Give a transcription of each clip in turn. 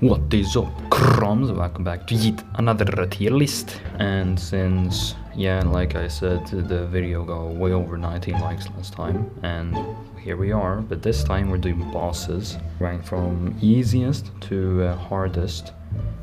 What is up, crumbs? Welcome back to yet another tier list. And since, yeah, like I said, the video got way over 19 likes last time, and here we are. But this time we're doing bosses, ranked from easiest to hardest,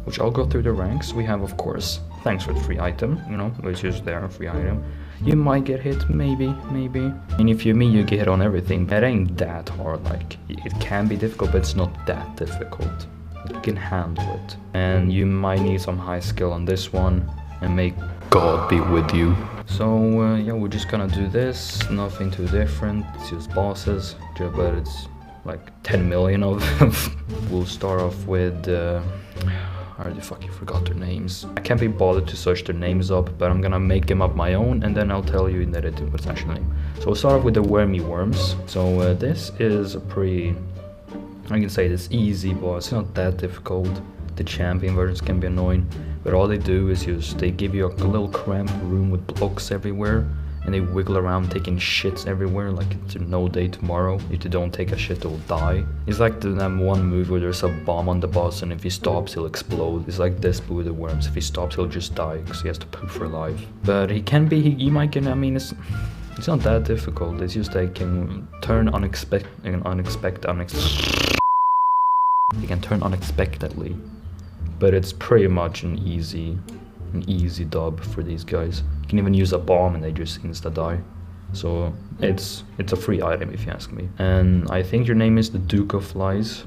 which I'll go through the ranks. We have, of course, thanks for the free item, you know, which is there, free item. You might get hit, maybe. And if you're me, you get hit on everything. But it ain't that hard. Like, it can be difficult, but it's not that difficult. You can handle it, and you might need some high skill on this one, and may God be with you. So yeah, we're just gonna do this, nothing too different, it's just bosses, but it's like 10 million of them. We'll start off with I already fucking forgot their names. I can't be bothered to search their names up, but I'm gonna make them up my own, and then I'll tell you in the editing what's actually name. So we'll start off with the wormy worms. So this is a pretty, I can say this easy boss, it's not that difficult. The champion versions can be annoying, but all they do is they give you a little cramped room with blocks everywhere, and they wiggle around taking shits everywhere like it's no day tomorrow. If they don't take a shit, they'll die. It's like that one move where there's a bomb on the boss, and if he stops, he'll explode. It's like this with the worms. If he stops, he'll just die because he has to poop for life. But he can be, he might get, I mean, it's not that difficult. It's just they can turn They can turn unexpectedly, but it's pretty much an easy dub for these guys. You can even use a bomb and they just insta die. So it's a free item if you ask me. And I think your name is the Duke of Flies,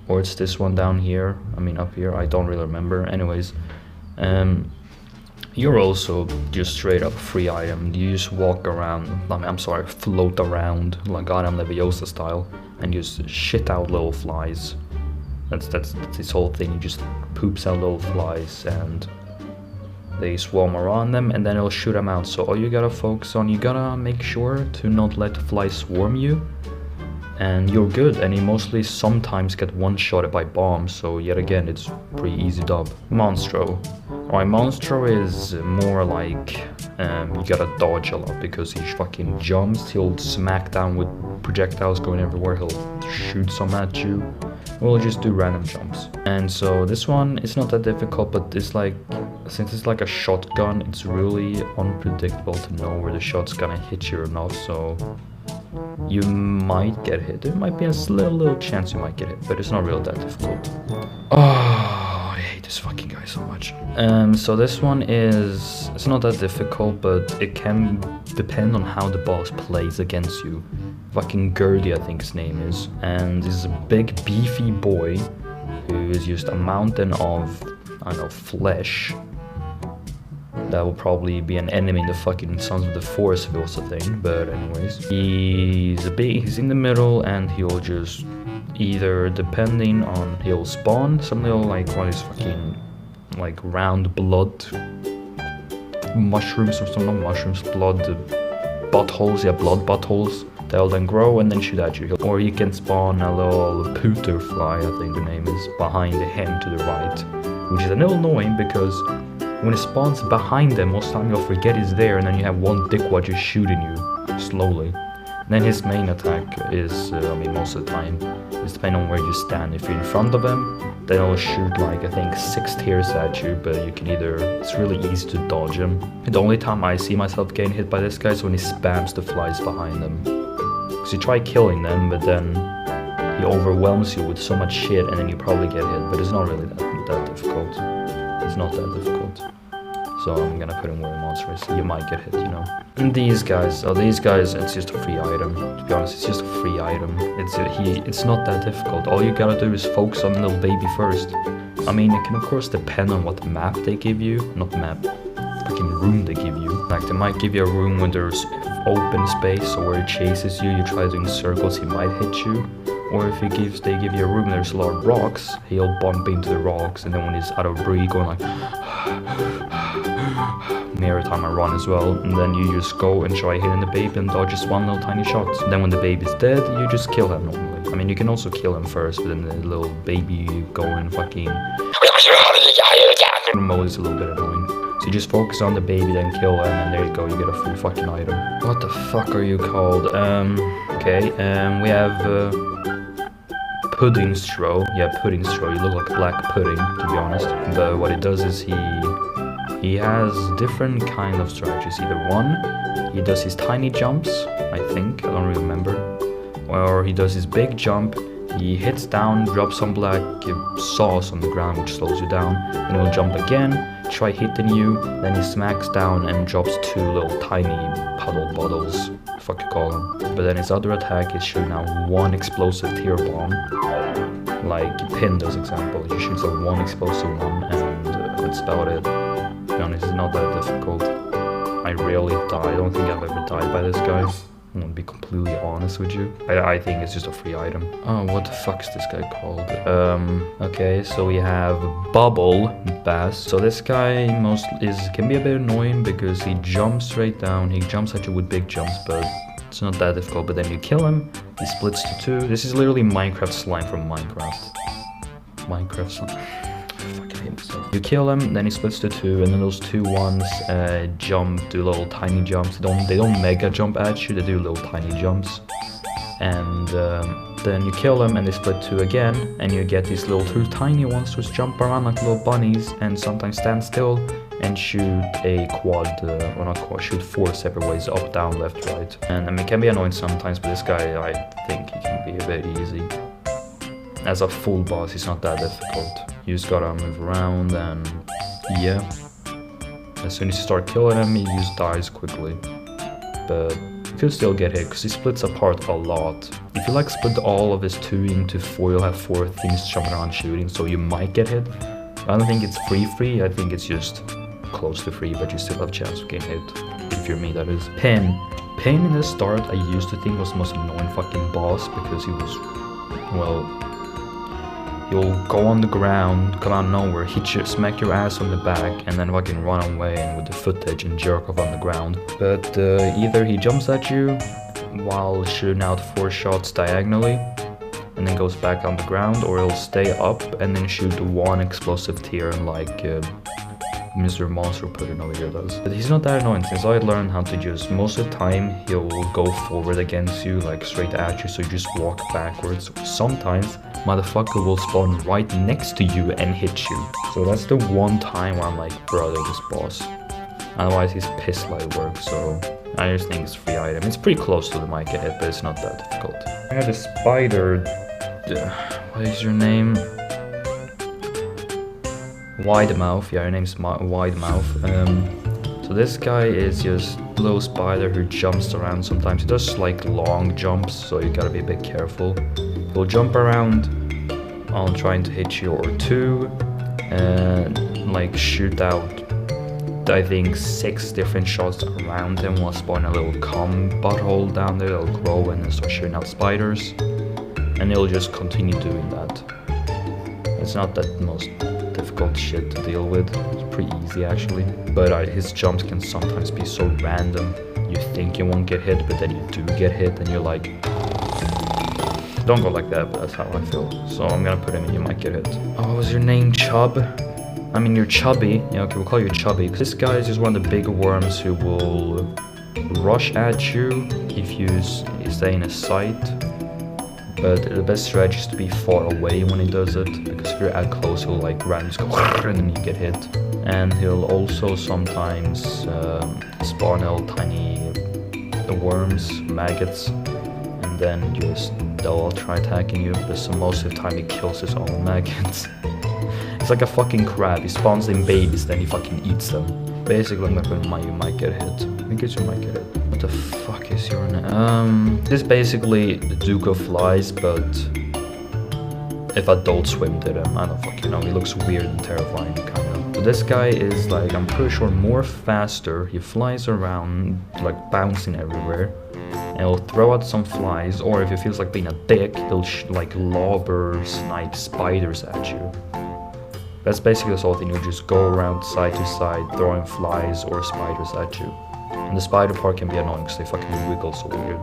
or it's this one down here. I mean up here. I don't really remember. Anyways, you're also just straight up free item. You just walk around. Float around like Adam Leviosa style, and just shit out little flies. That's his whole thing. He just poops out little flies, and they swarm around them, and then it'll shoot them out. So all you gotta focus on, you gotta make sure to not let flies swarm you, and you're good. And you mostly sometimes get one-shotted by bombs, so yet again, it's pretty easy dub. Monstro. Alright, Monstro is more like you gotta dodge a lot, because he fucking jumps. He'll smack down with projectiles going everywhere. He'll shoot some at you. We'll just do random jumps. And so this one, it's not that difficult, but it's like, since it's like a shotgun, it's really unpredictable to know where the shot's gonna hit you or not. So you might get hit. There might be a little chance you might get hit, but it's not really that difficult. Oh, I hate this fucking guy so much. So this one is, it's not that difficult, but it can depend on how the boss plays against you. Fucking Gertie, I think his name is, and this is a big beefy boy who is just a mountain of, I don't know, flesh. That will probably be an enemy in the fucking Sons of the Forest if it was a thing, but anyways. He's in the middle, and he'll just either, depending on, he'll spawn some little like one of these fucking like round blood mushrooms or something, not mushrooms, blood buttholes, yeah, blood buttholes. They'll then grow and then shoot at you. Or you can spawn a little pooter fly, I think the name is, behind him to the right, which is a little annoying because when it spawns behind them, most of the time you'll forget he's there, and then you have one dickwad just shooting you slowly. And then his main attack is, I mean, most of the time, it's depending on where you stand. If you're in front of him, then he'll shoot like, I think, 6 tiers at you, but you can either, it's really easy to dodge him. The only time I see myself getting hit by this guy is when he spams the flies behind him. Because you try killing them, but then he overwhelms you with so much shit, and then you probably get hit, but it's not really that difficult. It's not that difficult. So I'm gonna put in where monsters. You might get hit, you know. And these guys, it's just a free item. To be honest, it's just a free item. It's not that difficult. All you gotta do is focus on the little baby first. I mean, it can of course depend on what map they give you, not map, fucking room they give you. Like they might give you a room where there's open space, or where it chases you. You try doing circles, he might hit you. Or if they give you a room there's a lot of rocks, he'll bump into the rocks, and then when he's out of breath, going like every time I run as well, and then you just go and try hitting the baby and dodge just one little tiny shot. And then when the baby's dead, you just kill him normally. I mean, you can also kill him first, but then the little baby going fucking mode is a little bit annoying. So you just focus on the baby, then kill him, and there you go, you get a free fucking item. What the fuck are you called? Okay, we have pudding straw. Yeah, pudding straw. You look like black pudding, to be honest. But what it does is he has different kind of strategies. Either one, he does his tiny jumps, I think, I don't really remember. Or he does his big jump, he hits down, drops some black sauce on the ground which slows you down, and he'll jump again, try hitting you, then he smacks down and drops 2 little tiny puddle bottles, fuck you call them. But then his other attack is shooting out 1 explosive tear bomb, like Pin does example. He shoots out 1 explosive one and that's about it. To be honest, it's not that difficult. I rarely die, I don't think I've ever died by this guy. I'm gonna be completely honest with you. I think it's just a free item. Oh, what the fuck is this guy called? Okay, so we have Bubble Bass. So this guy can be a bit annoying because he jumps straight down. He jumps at you with big jumps, but it's not that difficult. But then you kill him, he splits to 2. This is literally Minecraft slime from Minecraft. Minecraft slime. You kill him, then he splits to 2, and then those 2 ones do little tiny jumps. They don't mega jump at you, they do little tiny jumps. And then you kill them and they split 2 again, and you get these little 2 tiny ones which jump around like little bunnies and sometimes stand still and shoot a quad, or not quad, shoot 4 separate ways, up, down, left, right. And I mean, it can be annoying sometimes, but this guy, I think he can be a bit easy. As a full boss, he's not that difficult. You just gotta move around and yeah. As soon as you start killing him, he just dies quickly. But you could still get hit because he splits apart a lot. If you like split all of his 2 into 4, you'll have 4 things jumping around shooting, so you might get hit. I don't think it's free, I think it's just close to free, but you still have a chance of getting hit. If you're me, that is. Pin in the start, I used to think was the most annoying fucking boss because he was, well, he'll go on the ground, come out of nowhere, hit you, smack your ass on the back, and then fucking run away and with the footage and jerk off on the ground. But either he jumps at you while shooting out 4 shots diagonally, and then goes back on the ground, or he'll stay up and then shoot 1 explosive tear like Mr. Monster Pudding over here does. But he's not that annoying since I learned how to just, most of the time he'll go forward against you, like straight at you, so you just walk backwards. Sometimes motherfucker will spawn right next to you and hit you. So that's the one time where I'm like, brother, this boss. Otherwise he's piss light work, so I just think it's a free item. It's pretty close to the mic hit, but it's not that difficult. I had a spider. What is your name? Wide Mouth. Yeah, her name's Wide Mouth. So this guy is just a little spider who jumps around sometimes. He does like long jumps, so you gotta be a bit careful. He'll jump around on trying to hit you or 2, and like shoot out, I think, 6 different shots around him while spawning a little cum butthole down there that'll grow and then start shooting out spiders. And he'll just continue doing that. It's not that most difficult shit to deal with. It's pretty easy actually. But his jumps can sometimes be so random. You think you won't get hit, but then you do get hit and you're like, don't go like that, but that's how I feel. So I'm gonna put him in, you might get hit. Oh, what was your name? Chub? I mean, you're chubby. Yeah, okay, we'll call you chubby. This guy is just one of the bigger worms who will rush at you if you stay in his sight. But the best strategy is to be far away when he does it, because if you're at close, he'll like randomly just go and then you get hit. And he'll also sometimes spawn little tiny worms, maggots, and then they'll all try attacking you, but so most of the time he kills his own maggots. It's like a fucking crab, he spawns in babies, then he fucking eats them. Basically, I'm gonna put you might get hit. I guess you might get hit. What the fuck is your name? This is basically the Duke of Flies, but if Adult Swim did him, I don't fucking know. He looks weird and terrifying, kind of. But this guy is like, I'm pretty sure more faster. He flies around, like bouncing everywhere. And he'll throw out some flies, or if he feels like being a dick, he'll like lobber, snipe spiders at you. That's basically the whole thing. You'll just go around side to side, throwing flies or spiders at you. And the spider part can be annoying because they fucking wiggle so weird.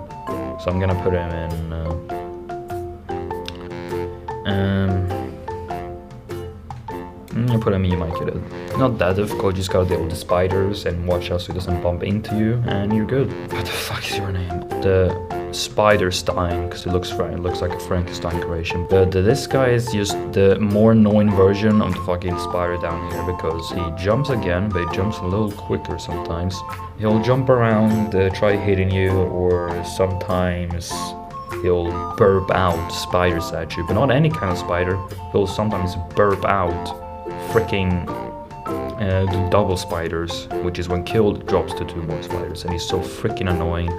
So I'm gonna put him in. I'm gonna put him in, you might get it. Not that difficult, you just gotta deal with the spiders and watch out so he doesn't bump into you, and you're good. What the fuck is your name? The spiders dying because it looks like a Frankenstein creation. But this guy is just the more annoying version of the fucking spider down here because he jumps again, but he jumps a little quicker sometimes. He'll jump around, try hitting you, or sometimes he'll burp out spiders at you, but not any kind of spider. He'll sometimes burp out freaking the double spiders, which is when killed drops to 2 more spiders, and he's so freaking annoying.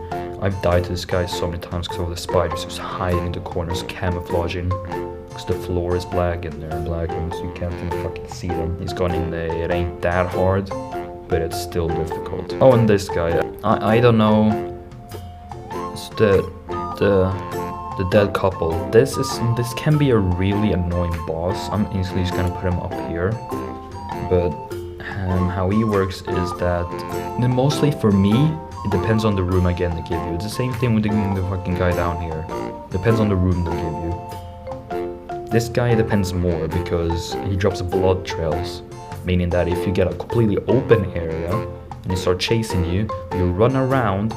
I've died to this guy so many times because all the spiders just hiding in the corners, camouflaging, because the floor is black and they're black ones, so you can't even fucking see them. He's gone in there, it ain't that hard, but it's still difficult. Oh, and this guy, I don't know, it's the dead couple. This can be a really annoying boss. I'm easily just gonna put him up here, but how he works is that mostly for me it depends on the room again they give you. It's the same thing with the fucking guy down here. Depends on the room they give you. This guy depends more because he drops blood trails, meaning that if you get a completely open area and he starts chasing you, you run around,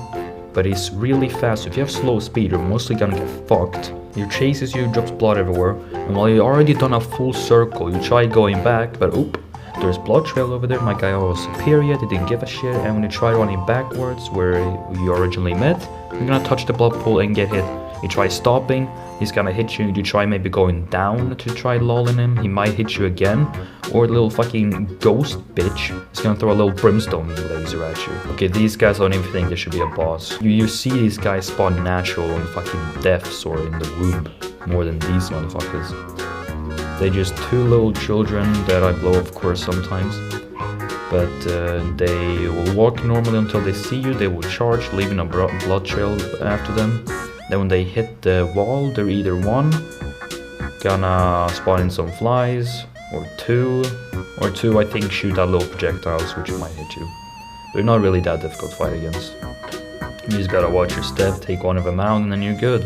but he's really fast. So if you have slow speed, you're mostly gonna get fucked. He chases you, drops blood everywhere, and while you already done a full circle, you try going back, but oop, there's blood trail over there. My guy was superior, they didn't give a shit, and when you try running backwards where you originally met, you're gonna touch the blood pool and get hit. You try stopping, he's gonna hit you. You try maybe going down to try lulling him, he might hit you again. Or the little fucking ghost bitch is gonna throw a little brimstone laser at you. Okay, these guys don't even think they should be a boss. You see these guys spawn natural in fucking deaths or in the womb more than these motherfuckers. They're just 2 little children that I blow of course sometimes. But they will walk normally until they see you. They will charge, leaving a blood trail after them. Then when they hit the wall, they're either 1, gonna spawn in some flies, or 2 I think shoot out little projectiles which might hit you. They're not really that difficult to fight against. You just gotta watch your step, take one of them out, and then you're good.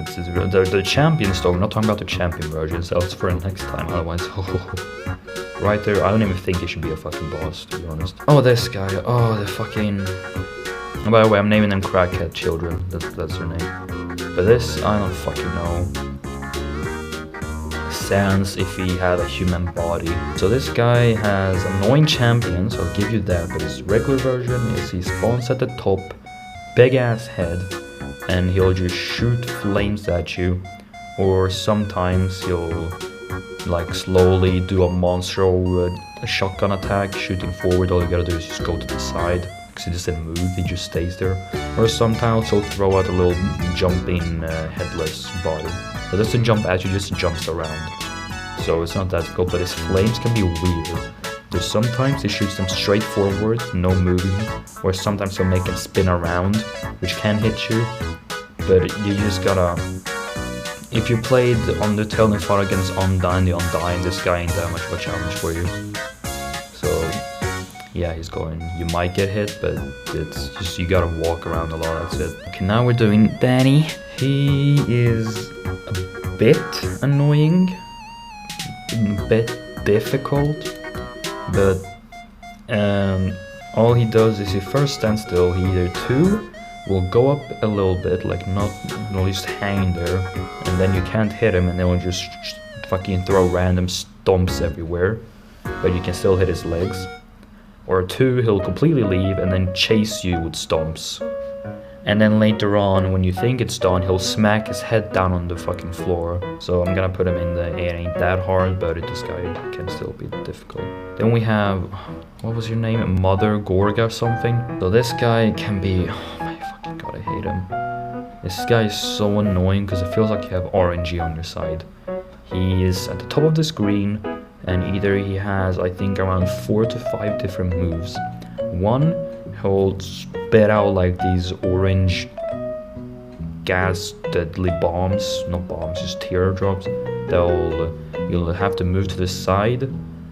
This is real. The champions though, we're not talking about the champion versions, that's for next time, otherwise, right there, I don't even think he should be a fucking boss, to be honest. Oh, this guy, oh, the fucking... And by the way, I'm naming them crackhead children, that's their name. But this, I don't fucking know. Sans if he had a human body. So this guy has annoying champions, I'll give you that, but his regular version is he spawns at the top, big ass head, and he'll just shoot flames at you, or sometimes he'll like slowly do a monster or a shotgun attack, shooting forward. All you gotta do is just go to the side, because he doesn't move, he just stays there. Or sometimes he'll throw out a little jumping headless body. It doesn't jump at you, just jumps around. So it's not that difficult, but his flames can be weird. There's sometimes he shoots them straight forward, no moving, or sometimes he'll make them spin around, which can hit you. But you just gotta... If you played Undertale and fought against Undyne, the Undyne, this guy ain't that much of a challenge for you. So, yeah, he's going. You might get hit, but it's just you gotta walk around a lot, that's it. Okay, now we're doing Danny. He is a bit annoying, a bit difficult, but all he does is he first stands still, he either 2 will go up a little bit, like not just hang there, and then you can't hit him, and then he'll just fucking throw random stomps everywhere, but you can still hit his legs. Or 2, he'll completely leave and then chase you with stomps. And then later on, when you think it's done, he'll smack his head down on the fucking floor. So I'm gonna put him in the, it ain't that hard, but this guy can still be difficult. Then we have, what was your name? Mother Gorga or something? So this guy can be, oh my fucking god, I hate him. This guy is so annoying because it feels like you have RNG on your side. He is at the top of the screen, and either he has, I think, around 4 to 5 different moves. 1, he'll spit out like these orange gas deadly bombs, not bombs, just teardrops. You'll have to move to the side,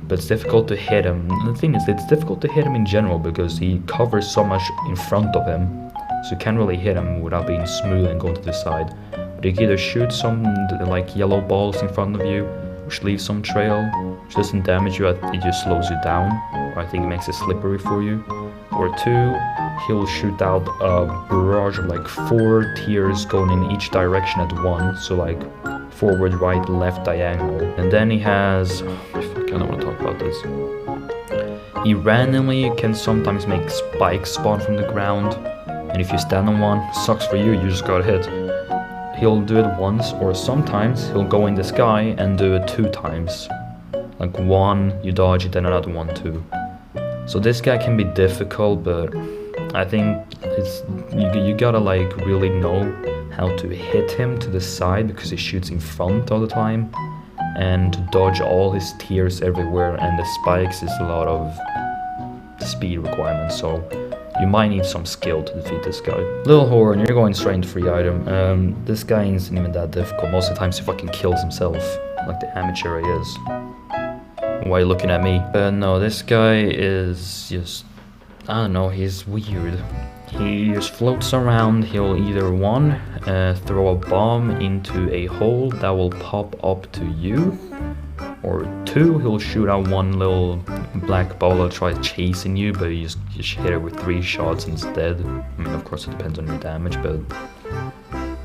but it's difficult to hit him. The thing is, it's difficult to hit him in general because he covers so much in front of him, so you can't really hit him without being smooth and going to the side. But you can either shoot some like yellow balls in front of you, which leaves some trail, which doesn't damage you, it just slows you down, or I think it makes it slippery for you. Or 2, he'll shoot out a barrage of like 4 tiers going in each direction at once. So like forward, right, left, diagonal. And then he has... fuck, I don't want to talk about this. He randomly can sometimes make spikes spawn from the ground. And if you stand on one, sucks for you, you just got hit. He'll do it once, or sometimes he'll go in the sky and do it 2 times. Like 1, you dodge it, then another 1 too. So this guy can be difficult, but I think it's you gotta like really know how to hit him to the side, because he shoots in front all the time, and to dodge all his tiers everywhere, and the spikes is a lot of speed requirements, so you might need some skill to defeat this guy. Little Horn, you're going straight into free item. This guy isn't even that difficult. Most of the times he fucking kills himself, like the amateur he is. Why are you looking at me? No, this guy is just... I don't know, he's weird. He just floats around. He'll either 1, throw a bomb into a hole that will pop up to you, or 2, he'll shoot out 1 little black ball that'll try chasing you, but you just hit it with 3 shots instead. I mean, of course it depends on your damage, but...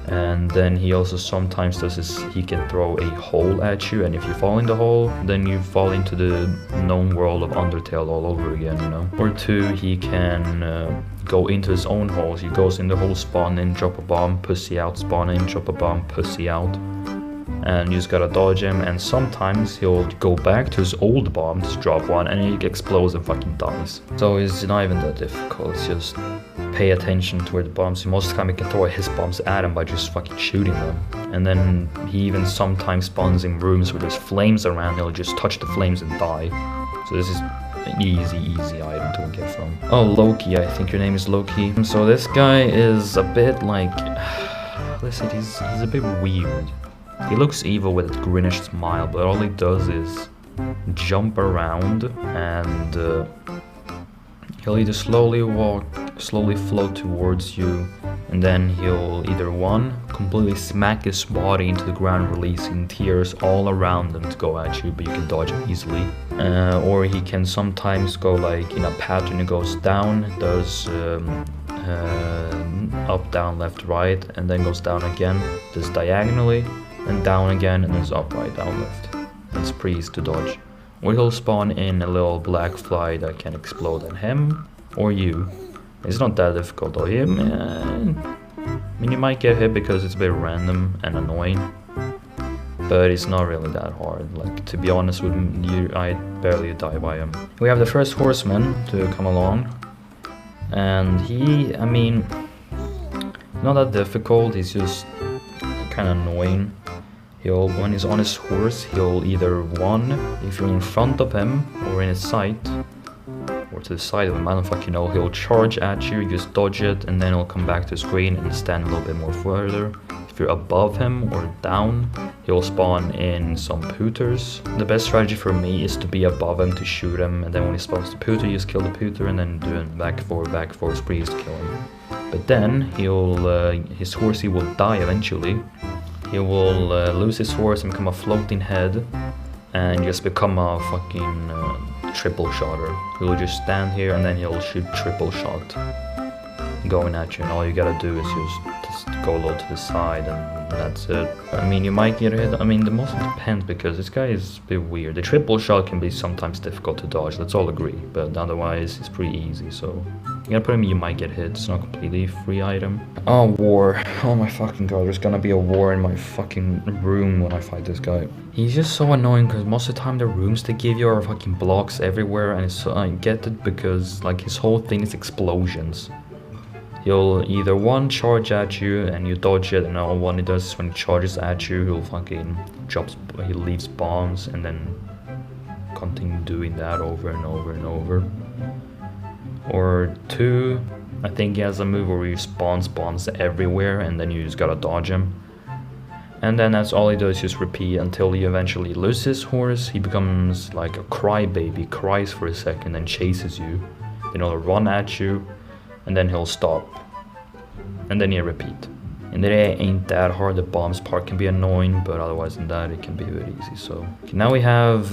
And then he also sometimes does this, he can throw a hole at you, and if you fall in the hole, then you fall into the known world of Undertale all over again, you know. Or 2, he can go into his own holes. He goes in the hole, spawn in, drop a bomb, pussy out, spawn in, drop a bomb, pussy out. And you just gotta dodge him, and sometimes he'll go back to his old bomb, just drop 1, and he explodes and fucking dies. So it's not even that difficult, it's just pay attention to where the bombs are. Most of the time you can throw his bombs at him by just fucking shooting them. And then he even sometimes spawns in rooms where there's flames around, he'll just touch the flames and die. So this is an easy item to get from. Oh, Loki, I think your name is Loki. So this guy is a bit like... listen, he's a bit weird. He looks evil with a greenish smile, but all he does is jump around, and he'll either slowly float towards you, and then he'll either 1, completely smack his body into the ground, releasing tears all around him to go at you, but you can dodge him easily. Or he can sometimes go like in a pattern. It goes down, does up, down, left, right, and then goes down again, does diagonally, and down again, and then up, right, down, left. That's pretty easy to dodge. Or he'll spawn in a little black fly that can explode at him or you. It's not that difficult though. I mean, you might get hit because it's a bit random and annoying, but it's not really that hard. Like, to be honest with you, I barely die by him. We have the first horseman to come along, and he, I mean, not that difficult. He's just kind of annoying. When he's on his horse, he'll either 1, if you're in front of him or in his sight, or to the side of him, I don't fucking know, he'll charge at you, you just dodge it, and then he'll come back to the screen and stand a little bit more further. If you're above him or down, he'll spawn in some pooters. The best strategy for me is to be above him to shoot him, and then when he spawns the pooter, you just kill the pooter, and then do it back forward sprees to kill him. But then his horsey will die eventually. He will lose his horse and become a floating head, and just become a fucking triple shotter. He'll just stand here, and then he'll shoot triple shot going at you, and all you gotta do is just go low to the side, and that's it. I mean, you might get hit. I mean, the most depends, because this guy is a bit weird. The triple shot can be sometimes difficult to dodge, let's all agree, but otherwise it's pretty easy, so you gotta put him, you might get hit. It's not completely free item. Oh, war. Oh my fucking god, there's gonna be a war in my fucking room when I fight this guy. He's just so annoying, because most of the time the rooms they give you are fucking blocks everywhere, and it's, I get it, because like his whole thing is explosions. He'll either 1, charge at you and you dodge it, and all 1 he does is when he charges at you, he'll fucking he leaves bombs, and then continue doing that over and over and over. Or 2, I think he has a move where he spawns bombs everywhere, and then you just gotta dodge him. And then that's all he does, just repeat until he eventually loses his horse. He becomes like a crybaby, cries for a second, then chases you. Then he'll run at you, and then he'll stop. And then you repeat. And it ain't that hard. The bombs part can be annoying, but otherwise than that, it can be very easy. So okay, now we have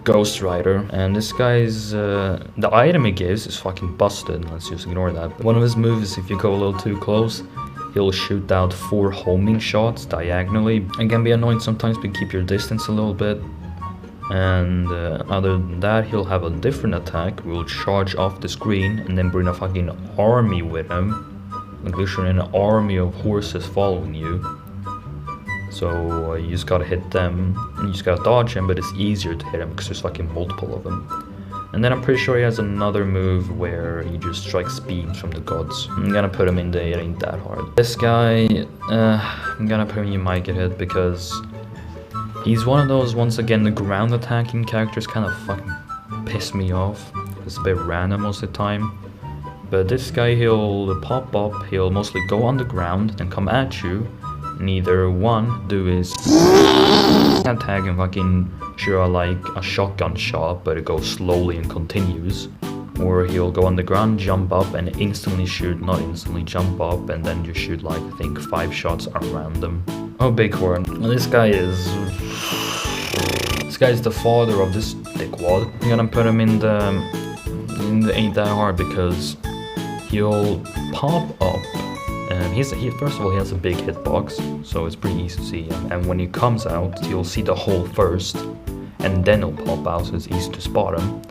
Ghost Rider, and this guy's the item he gives is fucking busted. Let's just ignore that. One of his moves, if you go a little too close, he'll shoot out 4 homing shots diagonally. It can be annoying sometimes, but keep your distance a little bit. And other than that, he'll have a different attack. We'll charge off the screen and then bring a fucking army with him. Like literally an army of horses following you. So you just gotta hit them, and you just gotta dodge him, but it's easier to hit him because there's fucking multiple of them. And then I'm pretty sure he has another move where he just strikes beams from the gods. I'm gonna put him in the It Ain't That Hard. This guy, I'm gonna put him, you might get hit, because he's one of those, once again, the ground attacking characters kind of fucking piss me off. It's a bit random most of the time. But this guy, he'll pop up, he'll mostly go on the ground and come at you. Neither one do his attack and fucking shoot like a shotgun shot, but it goes slowly and continues. Or he'll go on the ground, jump up and instantly shoot, not instantly, jump up and then just shoot like I think 5 shots around them. Oh, Bighorn. Well, this guy's the father of this dickwad. I'm gonna put him in the Ain't That Hard because he'll pop up. And first of all, he has a big hitbox, so it's pretty easy to see him. And when he comes out, you'll see the hole first, and then he'll pop out, so it's easy to spot him.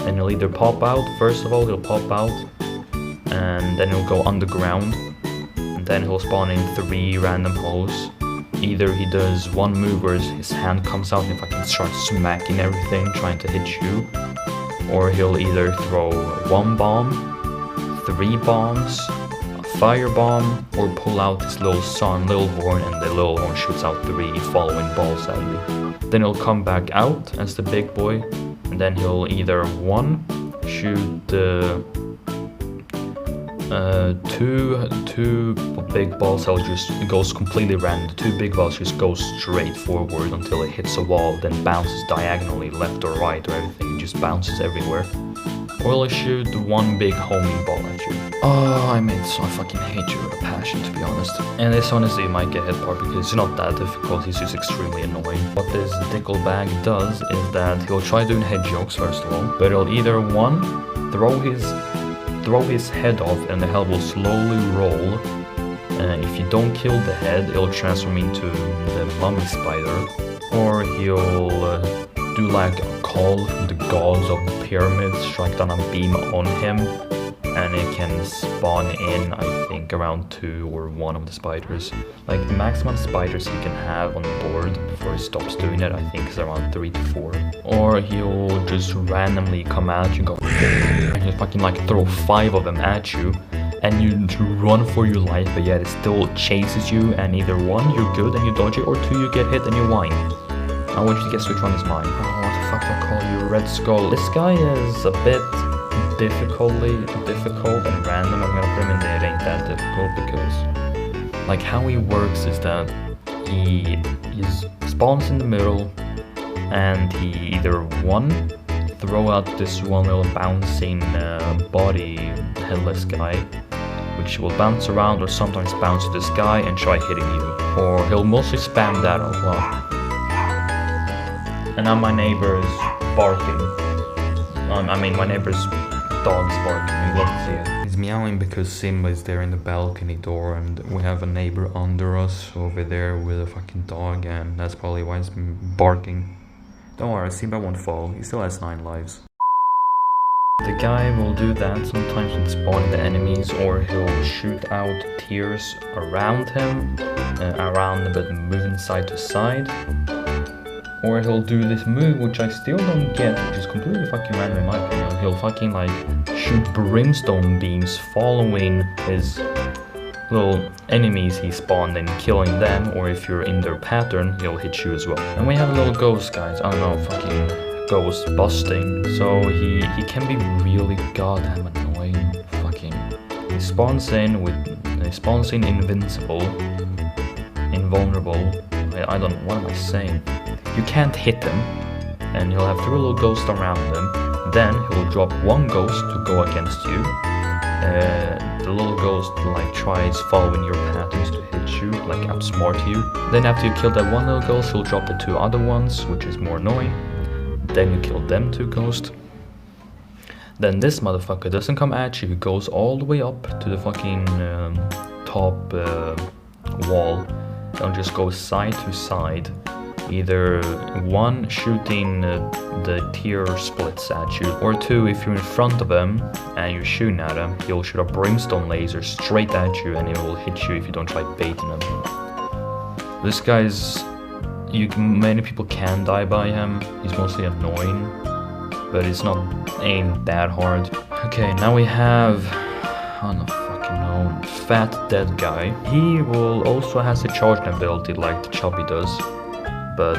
And he'll either pop out, first of all, he'll pop out, and then he'll go underground, and then he'll spawn in 3 random holes. Either he does one move where his hand comes out and fucking starts smacking everything, trying to hit you, or he'll either throw 1 bomb, 3 bombs, firebomb, or pull out his little horn, and the little horn shoots out 3 following balls at you. Then he'll come back out as the big boy, and then he'll either 1 shoot 2 big balls. It goes completely random. 2 big balls just go straight forward until it hits a wall, then bounces diagonally left or right or everything. It just bounces everywhere. Or he'll shoot 1 big homing ball at you. Oh, I fucking hate you with a passion, to be honest. And this honestly might get hit part because it's not that difficult, he's just extremely annoying. What this Dicklebag does is that he'll try doing head jokes first of all, but he'll either 1, throw his head off and the head will slowly roll. If you don't kill the head, it'll transform into the mummy spider. Or he'll do like a call from the gods of the pyramids, strike down a beam on him, and it can spawn in, I think, around 2 or 1 of the spiders. Like the maximum spiders he can have on the board before he stops doing it, I think, is around 3 to 4. Or he'll just randomly come at you and go, and he'll fucking like throw 5 of them at you, and you run for your life, but yet it still chases you, and either 1, you're good and you dodge it, or 2, you get hit and you whine. I want you to guess which one is mine. Oh, what the fuck do I call you? Red Skull. This guy is a bit difficult and random. I'm gonna put him in there. It ain't that difficult because like how he works is that he spawns in the middle and he either 1, throw out this 1 little bouncing body headless guy, which will bounce around or sometimes bounce to the sky and try hitting you. Or he'll mostly spam that a lot. And now my neighbor is barking. My neighbor's dog's barking. You love to see it. He's meowing because Simba is there in the balcony door, and we have a neighbor under us over there with a fucking dog, and that's probably why he's barking. Don't worry, Simba won't fall. He still has 9 lives. The guy will do that sometimes when spawning the enemies, or he'll shoot out tears around him, but moving side to side. Or he'll do this move, which I still don't get, which is completely fucking random in my opinion. He'll fucking like shoot brimstone beams following his little enemies he spawned and killing them, or if you're in their pattern, he'll hit you as well. And we have a little ghost, guys. I don't know, fucking ghost busting. So he can be really goddamn annoying. Fucking he spawns in invincible, invulnerable. I don't know, what am I saying? You can't hit him, and he'll have 3 little ghosts around him. Then he'll drop 1 ghost to go against you. The little ghost like tries following your patterns to hit you, like outsmart you. Then after you kill that 1 little ghost, he'll drop the 2 other ones, which is more annoying. then you kill them 2 ghosts. Then this motherfucker doesn't come at you, he goes all the way up to the fucking top wall and just goes side to side. Either 1, shooting the tier splits at you, or 2, if you're in front of him and you're shooting at him, he'll shoot a brimstone laser straight at you and it will hit you if you don't try baiting him. This guy's... many people can die by him, he's mostly annoying, but it's not ain't that hard. Okay, now we have... I don't fucking know... Fat Dead Guy. He will also has a charging ability like the Chubby does, but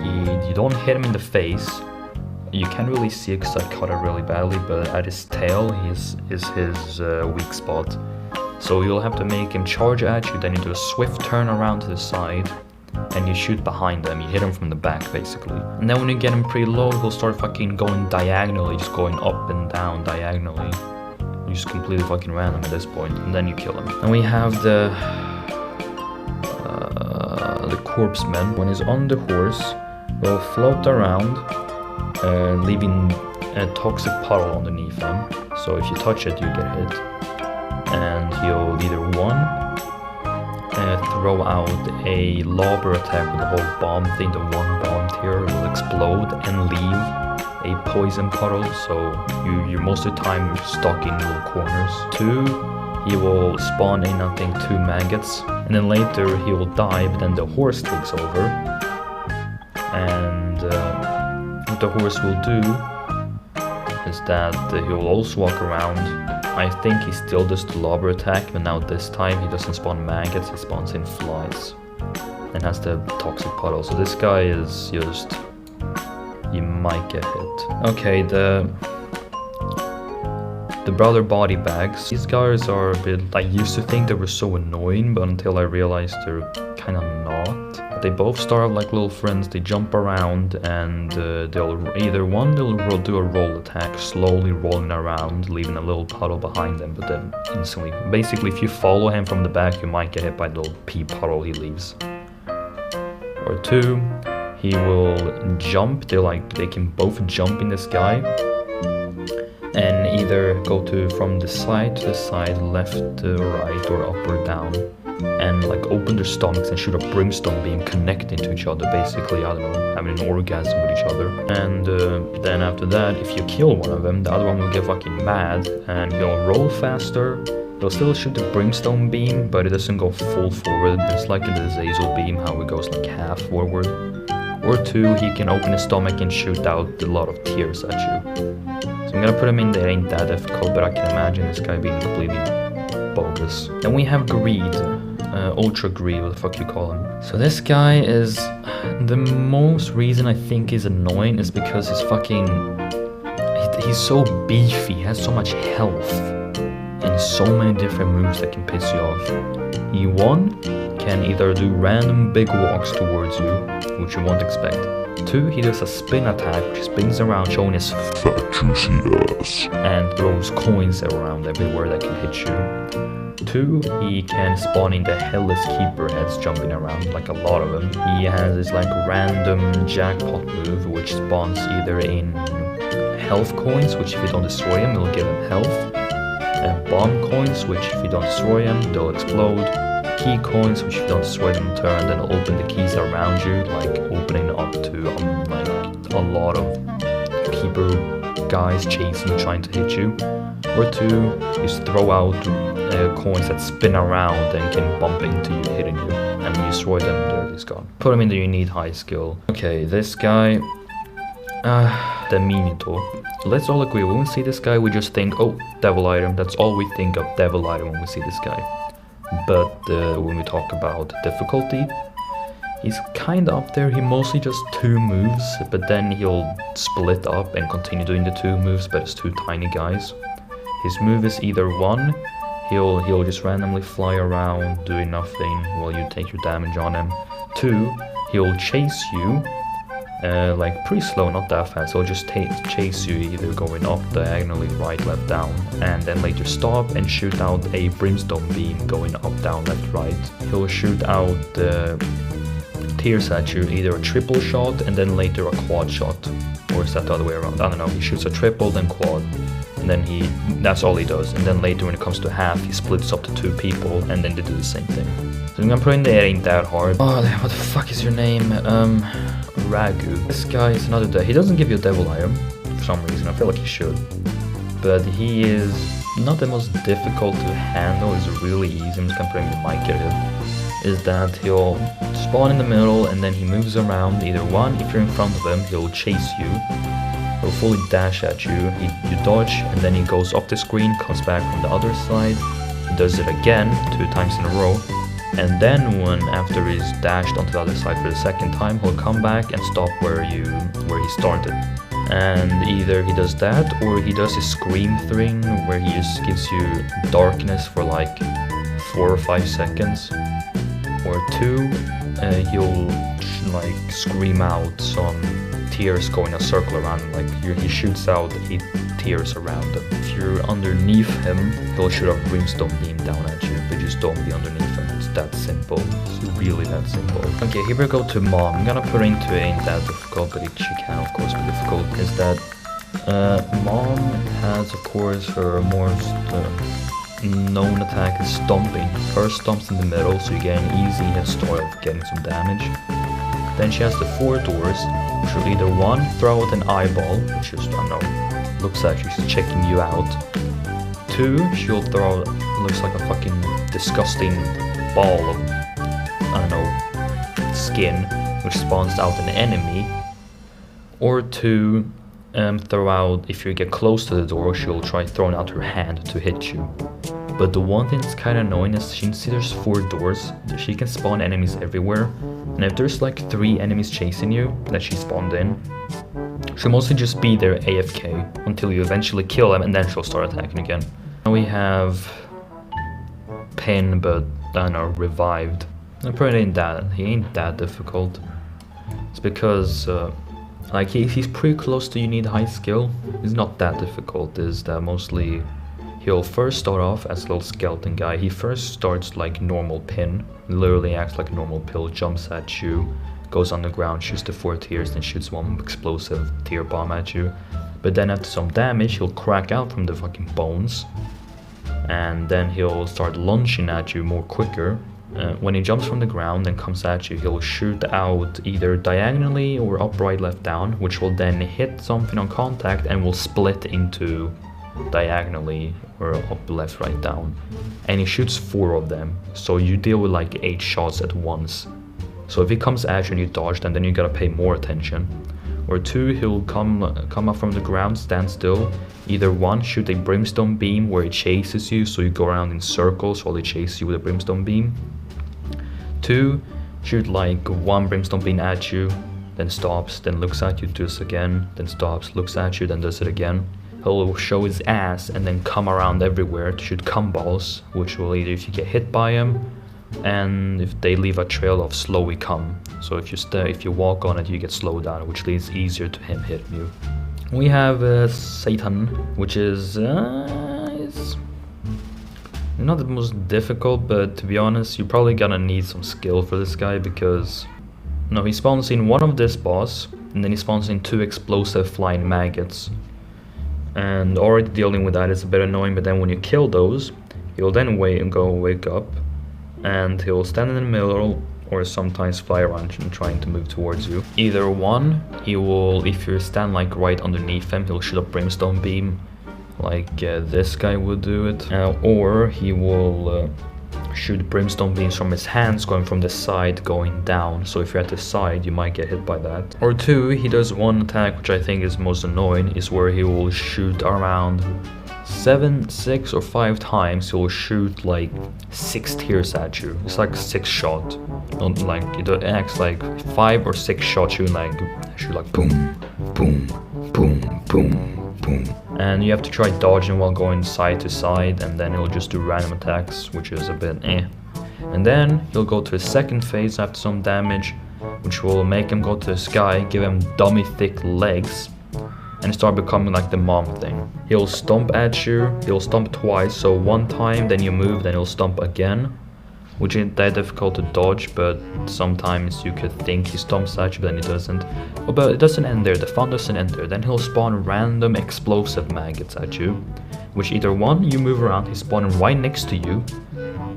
you don't hit him in the face. You can't really see it because I cut it really badly, but at his tail is his weak spot. So you'll have to make him charge at you, then you do a swift turn around to the side, and you shoot behind him. You hit him from the back, basically. And then when you get him pretty low, he'll start fucking going diagonally, just going up and down diagonally. Just completely fucking random at this point, and then you kill him. And we have the corpseman. When he's on the horse, he'll float around, leaving a toxic puddle underneath him. So if you touch it, you get hit. And he'll either 1, throw out a lobber attack with the whole bomb thing, the 1 bomb tier will explode and leave a poison puddle, so you're most of the time stuck in little corners. 2, he will spawn in, I think, 2 maggots, and then later he will die, but then the horse takes over. And what the horse will do is that he will also walk around. I think he still does the lobber attack, but now this time he doesn't spawn maggots, he spawns in flies. And has the toxic puddle, so this guy is just... you might get hit. Okay, the brother body bags. These guys are a bit... I used to think they were so annoying, but until I realized they're kind of not. They both start like little friends, they jump around, and they'll either they'll do a roll attack, slowly rolling around, leaving a little puddle behind them, but then instantly... Basically, if you follow him from the back, you might get hit by the little pea puddle he leaves. Or 2, he will jump. They can both jump in the sky and either go from the side to the side, left to right, or up or down, and like open their stomachs and shoot a brimstone beam connecting to each other, basically, I don't know, having an orgasm with each other. And then after that, if you kill one of them, the other one will get fucking mad and he'll roll faster. He'll still shoot the brimstone beam, but it doesn't go full forward. It's like in the Zazel beam, how it goes like half forward. Or 2, he can open his stomach and shoot out a lot of tears at you. So I'm gonna put him in there, ain't that difficult, but I can imagine this guy being completely bogus. Then we have Greed, Ultra Greed, what the fuck you call him. So this guy is, the most reason I think is annoying is because he's he's so beefy, he has so much health, and so many different moves that can piss you off. He 1, can either do random big walks towards you, which you won't expect. 2, he does a spin attack, which spins around showing his fat juicy ass and throws coins around everywhere that can hit you. 2, he can spawn in the Hellas Keeper heads jumping around, like a lot of them. He has this like random jackpot move, which spawns either in health coins, which if you don't destroy him, it'll give him health, and bomb coins, which if you don't destroy them, they'll explode. Key coins, which if you don't destroy them in turn, then it'll open the keys around you, like opening up to like a lot of keeper guys chasing you, trying to hit you. Or 2, you just throw out coins that spin around and can bump into you, hitting you, and when you destroy them, they're just gone. Put them in there, you need high skill. Okay, this guy, the Minito. Let's all agree, when we see this guy, we just think, oh, devil item. That's all we think of, devil item, when we see this guy. But when we talk about difficulty, he's kinda up there. He mostly does 2 moves, but then he'll split up and continue doing the 2 moves, but it's 2 tiny guys. His move is either 1, he'll just randomly fly around doing nothing while you take your damage on him. 2, he'll chase you, like pretty slow, not that fast. He'll just chase you, either going up diagonally, right, left, down, and then later stop and shoot out a brimstone beam going up, down, left, right. He'll shoot out tears at you, either a triple shot and then later a quad shot. Or is that the other way around? I don't know. He shoots a triple, then quad. And then that's all he does. And then later when it comes to half, he splits up to 2 people and then they do the same thing. So I'm putting it ain't that hard. Oh, what the fuck is your name? Ragu. This guy is another he doesn't give you a devil item for some reason. I feel like he should. But he is not the most difficult to handle. It's really easy. I'm just gonna put him in my mic is that he'll spawn in the middle and then he moves around. Either one, if you're in front of him, he'll chase you. He'll fully dash at you. You dodge and then he goes off the screen, comes back from the other side. He does it again 2 times in a row. And then after he's dashed onto the other side for the second time, he'll come back and stop where he started. And either he does that or he does his scream thing where he just gives you darkness for like 4 or 5 seconds. Or 2, he'll like scream out some tears going a circle around him. Like he shoots out 8 tears around him. If you're underneath him, he'll shoot a brimstone beam down at you, but just don't be underneath him. It's that simple. It's really that simple. Okay, here we go to Mom. I'm gonna put into it ain't that difficult, but she can of course be difficult. Is that Mom has of course her most known attack is stomping. First stomps in the middle, so you get an easy head start of getting some damage. Then she has the 4 doors, which will either 1, throw out an eyeball, which is, I don't know, looks like she's checking you out. 2, she'll throw, looks like a fucking disgusting ball of, I don't know, skin, which spawns out an enemy. Or 2, throw out, if you get close to the door, she'll try throwing out her hand to hit you. But the one thing that's kind of annoying is she can see there's 4 doors, she can spawn enemies everywhere. And if there's like 3 enemies chasing you that she spawned in, she'll mostly just be there AFK until you eventually kill them and then she'll start attacking again. Now we have Pin, but I don't know, revived. I probably he ain't that difficult. It's because like he's pretty close to you need high skill. It's not that difficult. Is that mostly he'll first start off as a little skeleton guy. He first starts like normal Pin, literally acts like a normal pill, jumps at you, goes on the ground, shoots the 4 tears, then shoots 1 explosive tear bomb at you. But then after some damage, he'll crack out from the fucking bones, and then he'll start launching at you more quicker. When he jumps from the ground and comes at you, he'll shoot out either diagonally or up, right, left, down, which will then hit something on contact and will split into diagonally or up, left, right, down. And he shoots 4 of them, so you deal with like 8 shots at once. So if he comes at you and you dodge, then you gotta pay more attention. Or 2, he'll come up from the ground, stand still. Either 1, shoot a brimstone beam where he chases you, so you go around in circles while he chases you with a brimstone beam. 2, shoot like 1 brimstone beam at you, then stops, then looks at you, does again, then stops, looks at you, then does it again. He'll show his ass and then come around everywhere to shoot cum-balls, which will either if you get hit by him, and if they leave a trail of slowy cum. So if you walk on it, you get slowed down, which leads easier to him hitting you. We have Satan, which is not the most difficult, but to be honest, you're probably gonna need some skill for this guy because he spawns in 1 of this boss, and then he spawns in 2 explosive flying maggots. And already dealing with that is a bit annoying, but then when you kill those, he'll then wake up, and he'll stand in the middle or sometimes fly around and trying to move towards you. Either 1, he will, if you stand like right underneath him, he'll shoot a brimstone beam like this guy would do it, or he will shoot brimstone beams from his hands going from the side going down, so if you're at the side you might get hit by that. Or 2, he does 1 attack which I think is most annoying, is where he will shoot around 6 or 5 times. He'll shoot like 6 tears at you. It's like 6 shot, not like it acts like 5 or 6 shots shoot like boom boom boom boom boom, and you have to try dodging while going side to side, and then he'll just do random attacks, which is a bit and then he'll go to his second phase after some damage, which will make him go to the sky, give him dummy thick legs, and start becoming like the mom thing. He'll stomp at you, he'll stomp twice, so 1 time, then you move, then he'll stomp again, which ain't that difficult to dodge, but sometimes you could think he stomps at you, but then he doesn't. Oh, but it doesn't end there, the fun doesn't end there. Then he'll spawn random explosive maggots at you, which either one, you move around, he's spawning right next to you,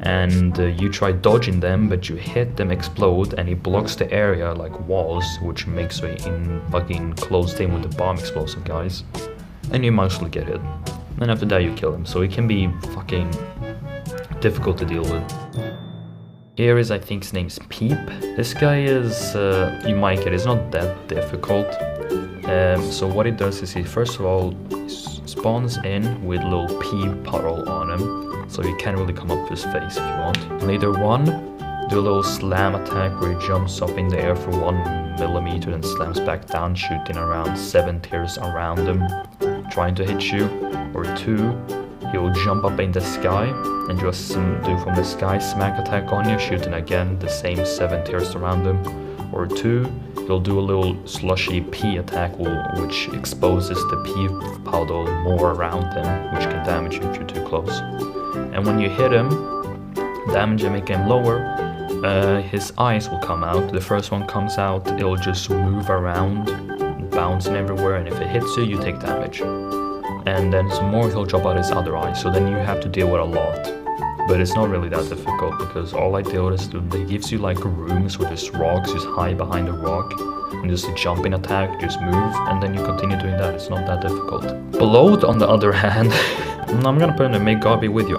and you try dodging them, but you hit them, explode, and he blocks the area like walls, which makes you in fucking closed in with the bomb explosive guys, and you mostly get hit. And after that you kill him, so it can be fucking difficult to deal with. Here is, I think his name's Peep. This guy is, you might get, it's not that difficult. So what he does is he first of all spawns in with a little pea puddle on him, so you can't really come up to his face if you want. Later one, do a little slam attack where he jumps up in the air for 1 millimeter and slams back down, shooting around 7 tiers around him, trying to hit you. Or 2, he'll jump up in the sky and just do from the sky smack attack on you, shooting again the same 7 tiers around him. Or 2, he'll do a little slushy pea attack which exposes the pea puddle more around him, which can damage you if you're too close. And when you hit him, damage and make him lower, his eyes will come out. The first one comes out, it'll just move around, bouncing everywhere, and if it hits you, you take damage. And then some more, he'll drop out his other eye, so then you have to deal with a lot. But it's not really that difficult, because all I deal with is it gives you like rooms with just rocks, just hide behind a rock, and just a jumping attack, just move, and then you continue doing that. It's not that difficult. Bloat, on the other hand, I'm gonna put in a may God be with you.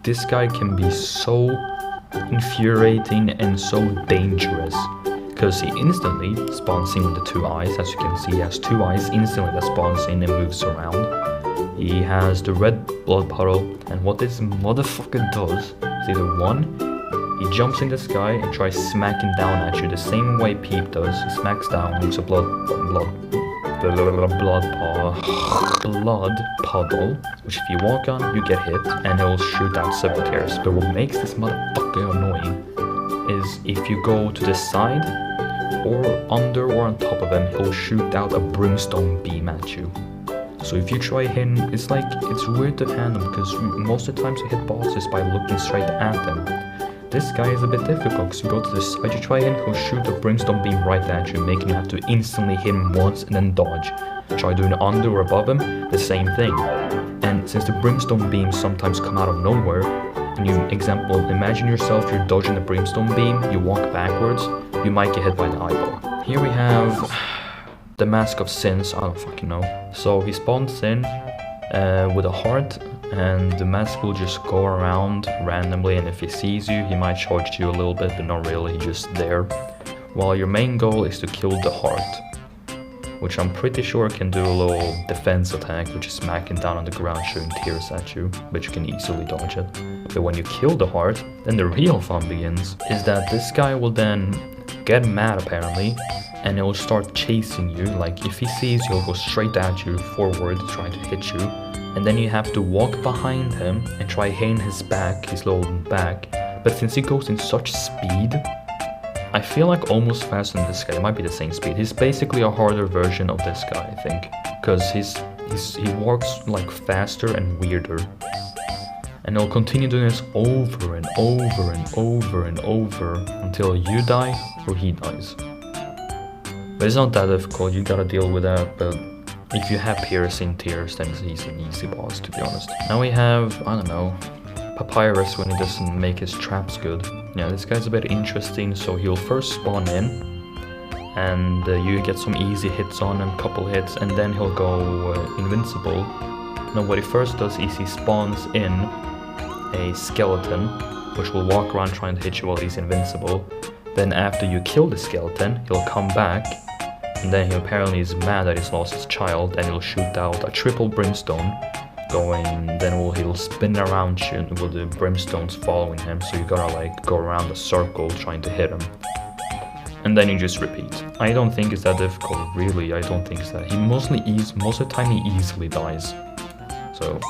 This guy can be so infuriating and so dangerous, because he instantly spawns in with the 2 eyes. As you can see, he has 2 eyes instantly that spawns in and moves around. He has the red blood puddle, and what this motherfucker does is either 1, he jumps in the sky and tries smacking down at you the same way Peep does. He smacks down, leaves a blood puddle, which if you walk on, you get hit, and he'll shoot out 7 tiers. But what makes this motherfucker annoying is if you go to the side, or under or on top of him, he'll shoot out a brimstone beam at you. So if you try hitting, it's weird to handle, because most of the times you hit bosses by looking straight at them. This guy is a bit difficult, because you go to the side, you try hitting, he'll shoot a brimstone beam right at you, making you have to instantly hit him once and then dodge. Try doing it under or above him, the same thing. And since the brimstone beams sometimes come out of nowhere, and imagine yourself, you're dodging the brimstone beam, you walk backwards, you might get hit by the eyeball. Here we have the Mask of Sins, I don't fucking know. So he spawns in with a heart, and the mask will just go around randomly, and if he sees you, he might charge you a little bit, but not really, he's just there. While your main goal is to kill the heart, which I'm pretty sure can do a little defense attack, which is smacking down on the ground, shooting tears at you, but you can easily dodge it. But when you kill the heart, then the real fun begins, is that this guy will then get mad apparently, and he'll start chasing you. Like if he sees you, he'll go straight at you, forward, trying to hit you, and then you have to walk behind him and try hitting his back, his little back. But since he goes in such speed, I feel like almost faster than this guy. It might be the same speed. He's basically a harder version of this guy, I think, because he walks like faster and weirder. And he'll continue doing this over and over and over and over until you die or he dies. But it's not that difficult, you gotta deal with that, but if you have piercing tears, then he's an easy boss, to be honest. Now we have, I don't know, Papyrus when he doesn't make his traps good. Yeah, this guy's a bit interesting, so he'll first spawn in, and you get some easy hits on him, couple hits, and then he'll go invincible. Now what he first does is he spawns in a skeleton, which will walk around trying to hit you while he's invincible. Then after you kill the skeleton, he'll come back, and then he apparently is mad that he's lost his child, and he'll shoot out a triple brimstone, he'll spin around you with the brimstones following him, so you gotta like go around a circle trying to hit him. And then you just repeat. I don't think it's that difficult, really. I don't think it's that. Most of the time he easily dies. So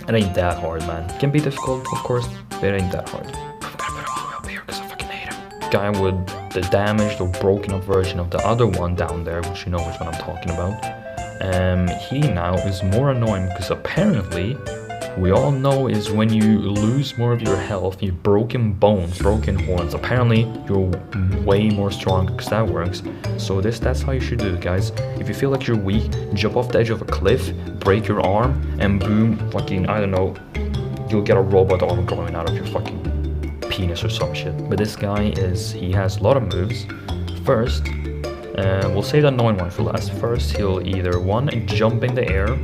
it ain't that hard, man. It can be difficult, of course, but it ain't that hard. I'm gonna put it all the way up here because I fucking hate him. Guy with the damaged or broken up version of the other one down there, which you know which one I'm talking about. He now is more annoying because apparently we all know is when you lose more of your health, you've broken bones, broken horns. Apparently, you're way more strong because that works. So that's how you should do it, guys. If you feel like you're weak, jump off the edge of a cliff, break your arm, and boom, fucking, I don't know, you'll get a robot arm growing out of your fucking penis or some shit. But this guy he has a lot of moves. First, we'll save the annoying one for last. First, he'll either jump in the air,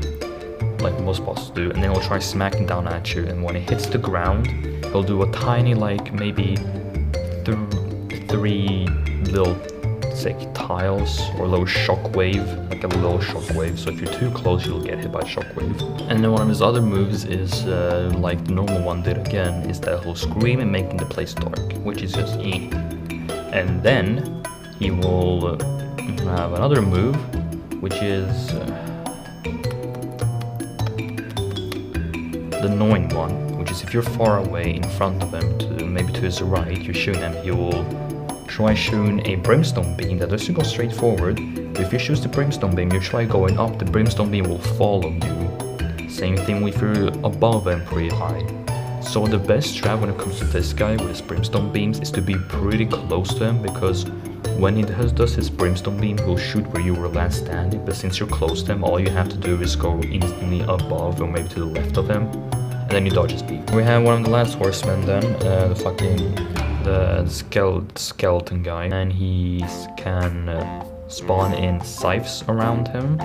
like most bosses do, and then he'll try smacking down at you, and when it hits the ground, he'll do a tiny, like, maybe three little, say, tiles, or a little shockwave, like a little shockwave, so if you're too close, you'll get hit by a shockwave. And then one of his other moves is, like the normal one did again, is that he'll scream and making the place dark, which is just And then, he will have another move, which is the annoying one, which is if you're far away in front of him, maybe to his right, you're shooting him, he will try shooting a brimstone beam that doesn't go straight forward. If you shoot the brimstone beam, you try going up, the brimstone beam will follow you. Same thing if you're above him pretty high. So the best strat when it comes to this guy with his brimstone beams is to be pretty close to him, because when he does his brimstone beam, he'll shoot where you were last standing, but since you're close to him, all you have to do is go instantly above or maybe to the left of him, and then you dodge his beam. We have one of the last horsemen then, the skeleton guy, and he can spawn in scythes around him,